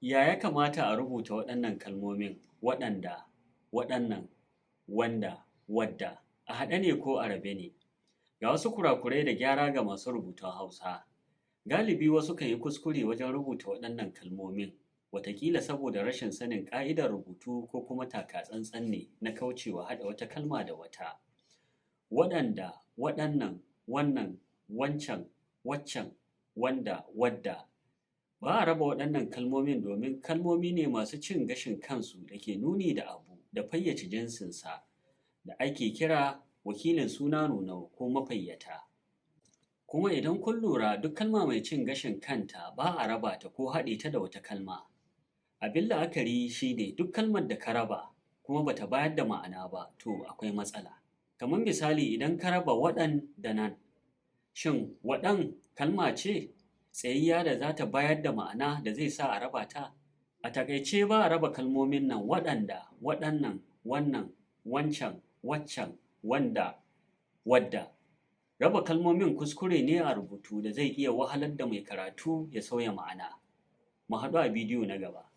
Ya kamata a rubuta waɗannan kalmomin waɗanda, waɗannan, wanda, wadda, a haɗe ne ko a rabe ne? Ga wasu kurakurai da gyara ga masu rubutun Hausa. Galibi wasu kan yi kuskure wajen rubuta waɗannan kalmomin, wataƙila saboda rashin sanin ƙa'idar rubutu ko kuma taka-tsantsan ne na kaucewa haɗa wata kalma da wata. Waɗanda, waɗannan, wannan, wancan, waccan, wanda, wadda. Ba a raba waɗannan kalmomin domin kalmomi ne masu cin gashin kansu da ke nuni da abu da fayyace jinsinsa da ake kira wakilin suna nunau ko mafayyata. Kuma idan kun lura duk kalma mai cin gashin kanta ba a raba ta ko haɗe ta da wata kalma. Abin la'akari shi ne duk kalmar da ka raba kuma bata bayar da ma'ana ba to akwai matsala. Kamar misali idan ka raba waɗan da nan, shin waɗan kalma ce tsayayya da za ta bayar da ma'ana da zai sa a raba ta? A taƙaice ba a raba kalmomin nan waɗanda, waɗannan, wannan, wancan, waccan, wanda, wadda. Raba kalmomin kuskure ne a rubutu da zai iya wahalar da mai karatu ya sauya ma'ana. Mu haɗu a bidiyo na gaba.